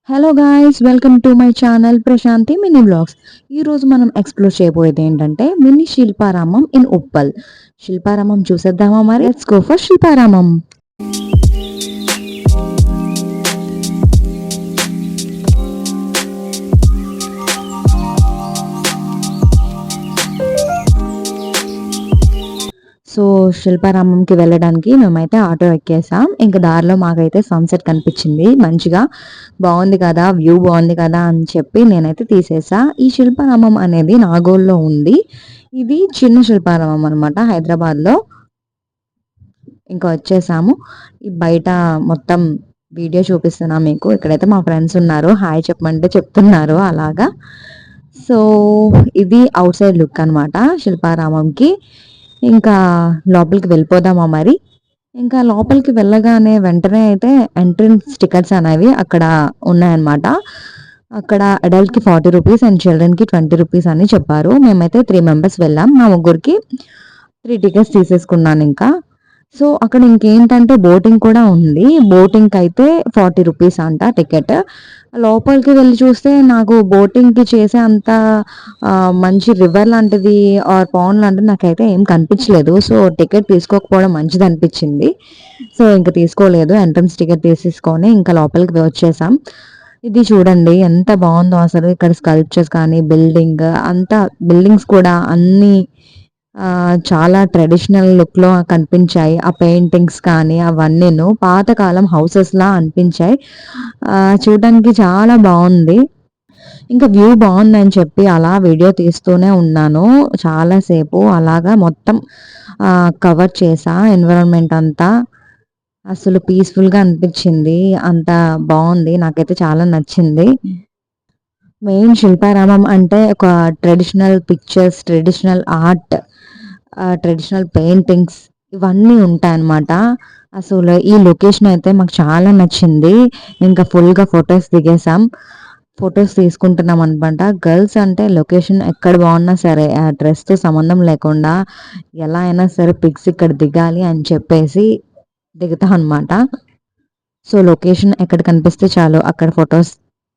Hello guys, welcome to my channel Prashanti mini blogs. ఈరోజు మనం explore చేయబోయేది ఏంటంటే మినీ శిల్పారామం ఇన్ ఉప్పల్. శిల్పారామం చూసేద్దామా? మరి let's go for Shilparamam. So శిల్పారామంకి వెళ్ళడానికి మేమైతే ఆటో ఎక్కేసాం. ఇంకా దారిలో మాకైతే సన్సెట్ కనిపించింది. మంచిగా బాగుంది కదా, వ్యూ బాగుంది కదా అని చెప్పి నేనైతే తీసేసా. ఈ శిల్పారామం అనేది నాగోల్లో ఉంది. ఇది చిన్న శిల్పారామం అనమాట, హైదరాబాద్లో. ఇంకా వచ్చేసాము. ఈ బయట మొత్తం వీడియో చూపిస్తున్నా మీకు. ఇక్కడైతే మా ఫ్రెండ్స్ ఉన్నారు, హాయ్ చెప్పమంటే చెప్తున్నారు అలాగా. సో ఇది అవుట్ సైడ్ లుక్ అనమాట శిల్పారామంకి. ఇంకా లోపలికి వెళ్ళిపోదామా మరి? ఇంకా లోపలికి వెళ్ళగానే వెంటనే అయితే ఎంట్రన్స్ టికెట్స్ అనేవి అక్కడ ఉన్నాయన్నమాట. అక్కడ అడల్ట్‌కి 40 రూపీస్ అండ్ చిల్డ్రన్‌కి 20 రూపీస్ అని చెప్పారు. మేమైతే 3 మెంబర్స్ వెళ్ళాం. మా ముగ్గురికి 3 టికెట్స్ తీసేసుకున్నాను ఇంకా. సో అక్కడ ఇంకేంటంటే బోటింగ్ కూడా ఉంది. బోటింగ్‌కి అయితే 40 రూపీస్ అంట టికెట్. లోపలికి వెళ్లి చూస్తే నాకు బోటింగ్‌కి చేసే అంత మంచి రివర్ లాంటిది ఆర్ పాండ్ లాంటిది నాకైతే ఏం కనిపించలేదు. సో టికెట్ తీసుకోకపోవడం మంచిదనిపించింది. సో ఇంక తీసుకోలేదు. ఎంట్రన్స్ టికెట్ తీసేసుకొని ఇంకా లోపలికి వచ్చేసాం. ఇది చూడండి ఎంత బాగుందో అసలు. ఇక్కడ స్కల్ప్చర్స్ కానీ బిల్డింగ్స్ కూడా అన్నీ చాలా ట్రెడిషనల్ లుక్‌లో కనిపించాయి. ఆ పెయింటింగ్స్ కానీ అవన్నీను పాతకాలం హౌసెస్‌లా అనిపించాయి. చూడడానికి చాలా బావుంది. ఇంకా వ్యూ బావుందని చెప్పి అలా వీడియో తీస్తూనే ఉన్నాను చాలా సేపు. అలాగా మొత్తం కవర్ చేశా ఎన్విరాన్మెంట్ అంతా. అసలు పీస్‌ఫుల్‌గా అనిపించింది. అంత బావుంది. నాకైతే చాలా నచ్చింది. మెయిన్ శిల్పారామం అంటే ఒక traditional pictures, traditional art, traditional paintings ఇవన్నీ ఉంటాయన్నమాట. అసలు ఈ లొకేషన్ అయితే మాకు చాలా నచ్చింది. ఇంకా ఫుల్‌గా ఫోటోస్ దిగేసాం. ఫోటోస్ తీసుకుంటున్నాం అనమాట. గర్ల్స్ అంటే లొకేషన్ ఎక్కడ బాగున్నా సరే ఆ డ్రెస్‌తో సంబంధం లేకుండా ఎలా అయినా సరే పిక్స్ ఇక్కడ దిగాలి అని చెప్పేసి దిగుతాం అనమాట. సో లొకేషన్ ఎక్కడ కనిపిస్తే చాలు అక్కడ ఫొటోస్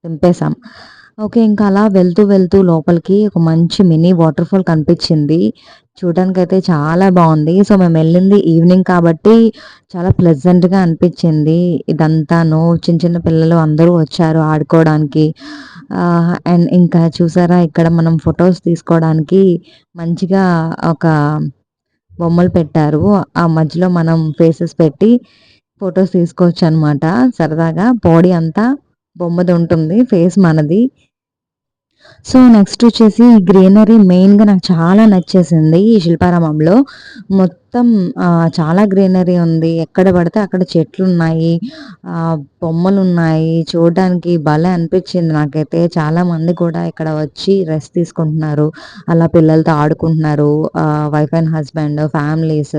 దింపేసాం. ఓకే. ఇంకా అలా వెళ్తూ లోపలికి ఒక మంచి మినీ వాటర్‌ఫాల్ కనిపించింది. చూడడానికైతే చాలా బావుంది. సో మేమెళ్ళింది ఈవినింగ్ కాబట్టి చాలా ప్లెజెంట్‌గా అనిపించింది. ఇదంతాను చిన్న చిన్న పిల్లలు అందరూ వచ్చారు ఆడుకోవడానికి. అండ్ ఇంకా చూసారా ఇక్కడ మనం ఫోటోస్ తీసుకోవడానికి మంచిగా ఒక బొమ్మలు పెట్టారు. ఆ మధ్యలో మనం ఫేసెస్ పెట్టి ఫోటోస్ తీసుకోవచ్చనమాట. సరదాగా బాడీ అంతా బొమ్మది ఉంటుంది, ఫేస్ మనది. సో నెక్స్ట్ వచ్చేసి గ్రీనరీ మెయిన్‌గా నాకు చాలా నచ్చేసింది ఈ శిల్పారామంలో. మొత్తం చాలా గ్రీనరీ ఉంది. ఎక్కడ పడితే అక్కడ చెట్లున్నాయి. బొమ్మలున్నాయి. చూడడానికి భలే అనిపించింది నాకైతే. చాలామంది కూడా ఇక్కడ వచ్చి రెస్ట్ తీసుకుంటున్నారు. అలా పిల్లలతో ఆడుకుంటున్నారు. వైఫ్ అండ్ హస్బాండ్, ఫ్యామిలీస్,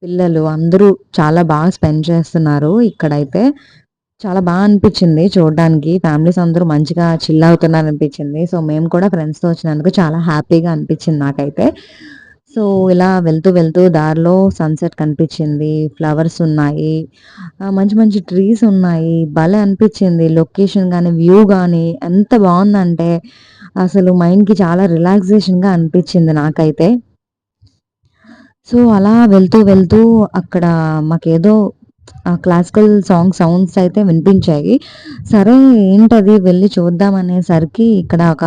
పిల్లలు అందరూ చాలా బాగా స్పెండ్ చేస్తున్నారు ఇక్కడైతే. చాలా అనిపిచ్చింది చూడడానికి. ఫ్యామిలీస్ అందరూ మంచిగా చిల్ అవుతున్నారనిపించింది. సో, మేము కూడా ఫ్రెండ్స్‌తో వచ్చినందుకు చాలా హ్యాపీగా అనిపించింది నాకైతే. సో, ఇలా వెళ్తూ దారిలో సన్‌సెట్ కనిపించింది. ఫ్లవర్స్ ఉన్నాయి. మంచి మంచి ట్రీస్ ఉన్నాయి. భలే అనిపించింది. లొకేషన్ గాని, వ్యూ గాని ఎంత బావుందంటే అసలు మైండ్‌కి చాలా రిలాక్సేషన్‌గా అనిపించింది నాకైతే. సో, అలా వెళ్తూ అక్కడ మాకేదో క్లాసికల్ సౌండ్స్ అయితే వినిపించాయి. సరే ఏంటది వెళ్లి చూద్దాం అనేసరికి ఇక్కడ ఒక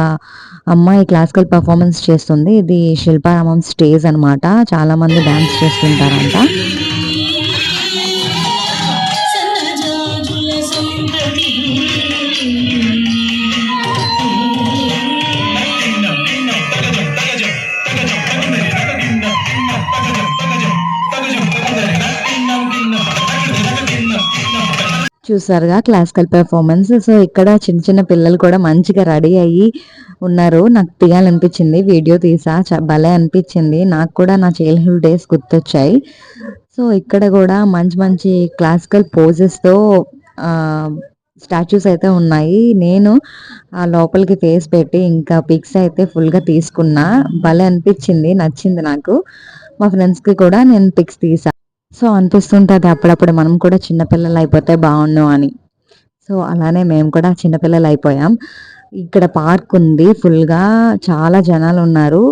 అమ్మాయి క్లాసికల్ పెర్ఫార్మన్స్ చేస్తుంది. ఇది శిల్పారామం స్టేజ్ అనమాట. చాలామంది డాన్స్ చేస్తుంటారంట. చూసారుగా క్లాసికల్ పెర్ఫార్మన్స్. సో ఇక్కడ చిన్న చిన్న పిల్లలు కూడా మంచిగా రెడీ అయ్యి ఉన్నారు. నాకు తీయాలనిపించింది. వీడియో తీసా. భలే అనిపించింది. నాకు కూడా నా చైల్డ్‌హుడ్ డేస్ గుర్తొచ్చాయి. సో ఇక్కడ కూడా మంచి మంచి క్లాసికల్ పోజెస్‌తో స్టాచ్యూస్ అయితే ఉన్నాయి. నేను లోపలికి ఫేస్ పెట్టి ఇంకా పిక్స్ అయితే ఫుల్‌గా తీసుకున్నా. భలే అనిపించింది. నచ్చింది నాకు. మా ఫ్రెండ్స్‌కి కూడా నేను పిక్స్ తీసా. సో అనిపిస్తుంటది అప్పుడప్పుడు మనం కూడా చిన్న పిల్లలయిపోతే బావుండు అని. సో, అలానే మేము కూడా చిన్నపిల్లలయిపోయాం. ఇక్కడ పార్క్ ఉంది. ఫుల్‌గా చాలా జనాలున్నారు.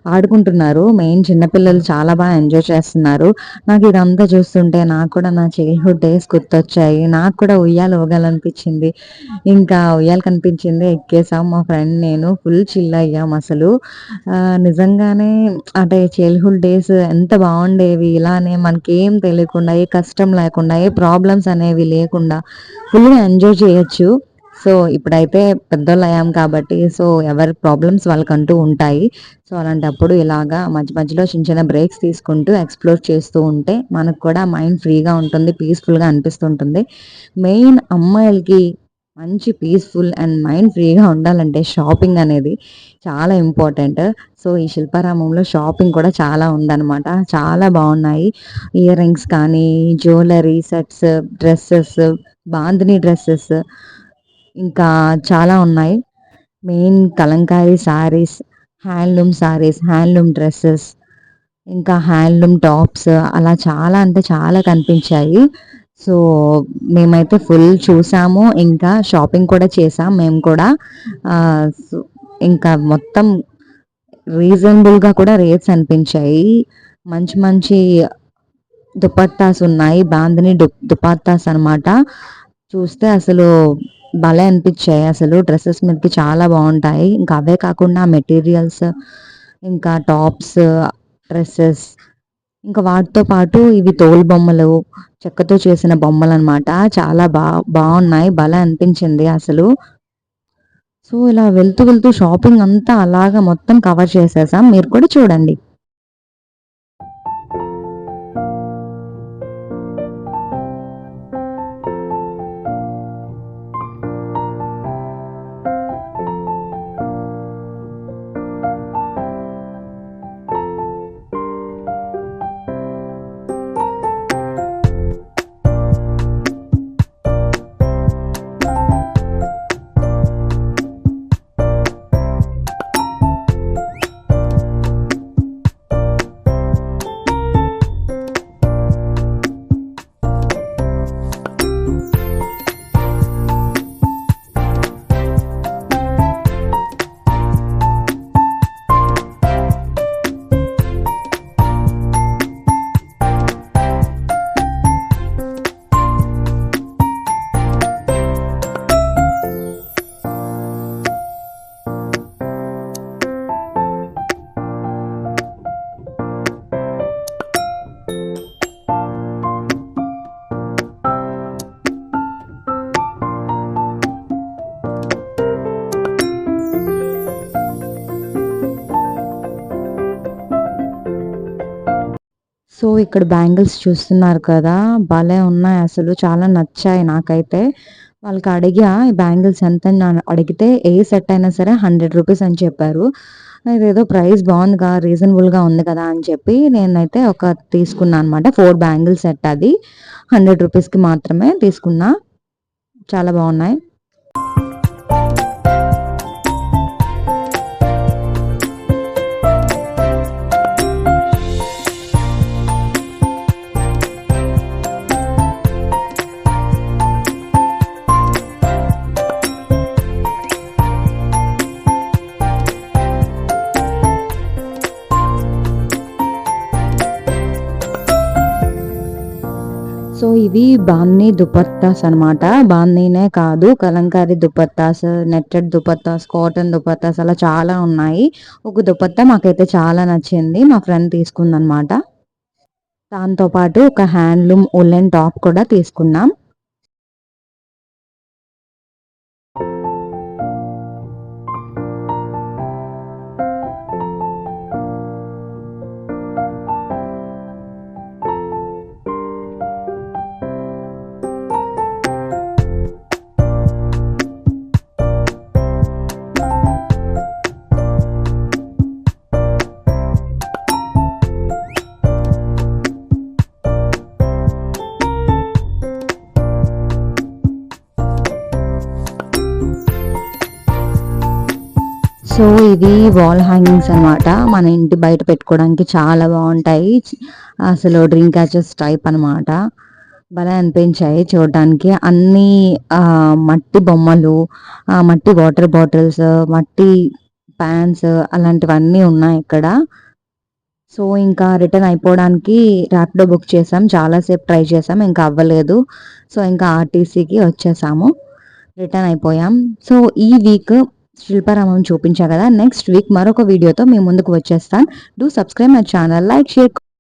ఆడుకుంటున్నారు. మెయిన్ చిన్న పిల్లలు చాలా ఎంజాయ్ చేస్తున్నారు. నాకిదంతా చూస్తుంటే నాకు కూడా నా చైల్డ్‌హుడ్ డేస్ గుర్తొచ్చాయి. నాకు కూడా ఉయ్యాల ఊగాలనిపించింది. ఇంకా ఉయ్యాల కనిపించింది ఎక్కేసాం మా ఫ్రెండ్ నేను. ఫుల్ చిల్ అయ్యాం అసలు. నిజంగానే అంటే చైల్డ్‌హుడ్ డేస్ ఎంత బావుండేవి. ఇలానే మనకేం తెలియకుండా, ఏ కష్టం లేకుండా, ఏ ప్రాబ్లమ్స్ అనేవి లేకుండా ఫుల్‌గా ఎంజాయ్ చేయొచ్చు. సో, ఇప్పుడైతే పెద్దోళ్ళయ్యాం కాబట్టి ఎవరి ప్రాబ్లమ్స్ వాళ్ళకంటూ ఉంటాయి. సో, అలాంటప్పుడు ఇలాగా మధ్య మధ్యలో చిన్న చిన్న బ్రేక్స్ తీసుకుంటూ ఎక్స్‌ప్లోర్ చేస్తూ ఉంటే మనకు కూడా మైండ్ ఫ్రీగా ఉంటుంది. పీస్‌ఫుల్‌గా అనిపిస్తుంటుంది. మెయిన్ అమ్మాయిలకి మంచి పీస్‌ఫుల్ అండ్ మైండ్ ఫ్రీగా ఉండాలంటే షాపింగ్ అనేది చాలా ఇంపార్టెంట్. సో, ఈ శిల్పారామంలో షాపింగ్ కూడా చాలా ఉందనమాట. చాలా బావున్నాయి. ఇయర్ రింగ్స్ కానీ, jewellery sets, dresses, bandhani dresses ఇంకా చాలా ఉన్నాయి. Main Kalamkari saris, handloom saris, handloom dresses, ఇంకా హ్యాండ్లూమ్ టాప్స్ అలా చాలా అంటే చాలా కనిపించాయి. సో, మేమైతే ఫుల్ చూసాము. ఇంకా షాపింగ్ కూడా చేసాం మేము కూడా. సో, ఇంకా మొత్తం రీజనబుల్‌గా కూడా రేట్స్ అనిపించాయి. మంచి మంచి దుపట్టాస్ ఉన్నాయి. బాందిని దుపట్టాస్ అనమాట. చూస్తే అసలు భలే అనిపించాయి అసలు. డ్రెసెస్ మీదకి చాలా బావుంటాయి. ఇంకా అవే కాకుండా మెటీరియల్స్, ఇంకా టాప్స్, డ్రెసెస్ ఇంకా వాటితో పాటు ఇవి తోలు బొమ్మలు, చెక్కతో చేసిన బొమ్మలనమాట. చాలా బావున్నాయి. భలే అనిపించింది అసలు. సో, ఇలా వెళ్తూ వెళ్తూ షాపింగ్ అంతా అలాగా మొత్తం కవర్ చేసేసాం. మీరు కూడా చూడండి. సో, ఇక్కడ బ్యాంగిల్స్ చూస్తున్నారు కదా! భలే ఉన్నాయి అసలు. చాలా నచ్చాయి నాకైతే. వాళ్ళకి అడిగా ఈ బ్యాంగిల్స్ ఎంతని అడిగితే ఏ సెట్ అయినా సరే రూ. 100 అని చెప్పారు. ఇదేదో ప్రైస్ బావుందిగా, రీజనబుల్‌గా ఉంది కదా! అని చెప్పి నేనైతే ఒక తీసుకున్నా అనమాట. 4 బ్యాంగిల్ సెట్ అది. రూ. 100కి మాత్రమే తీసుకున్నా. చాలా బావున్నాయి. సో, ఇవి బాందిని దుపట్టాస్ అనమాట. బాందినే కాదు కలంకారీ దుపట్టాస్, నెట్టెడ్ దుపట్టాస్, కాటన్ దుపట్టాస్ అలా చాలా ఉన్నాయి. ఒక దుపట్టా మాకైతే చాలా నచ్చింది. మా ఫ్రెండ్ తీసుకుందనమాట. దాంతో పాటు ఒక హ్యాండ్లూమ్ ఉలెన్ టాప్ కూడా తీసుకున్నాం. సో, ఇవి వాల్ హ్యాంగింగ్స్ అనమాట. మన ఇంటి బయట పెట్టుకోవడానికి చాలా బావుంటాయి. అసలు డ్రీమ్ క్యాచర్స్ టైప్ అనమాట. భలే అనిపించాయి చూడడానికి. అన్నీ మట్టి బొమ్మలు, మట్టి వాటర్ బాటిల్స్, మట్టి పాన్స్ అలాంటివన్నీ ఉన్నాయి ఇక్కడ. సో, ఇంకా రిటర్న్ అయిపోవడానికి ర్యాపిడో బుక్ చేసాం. చాలా సేపు ట్రై చేసాం. ఇంకా అవ్వలేదు. సో, ఇంకా ఆర్టీసీకి వచ్చేసాము. రిటర్న్ అయిపోయాం. సో, ఈ వీక్ శిల్పారామం చూపించా కదా! నెక్స్ట్ వీక్ మరొక వీడియోతో మీ ముందుకు వచ్చేస్తాను. Do subscribe my channel. Like, share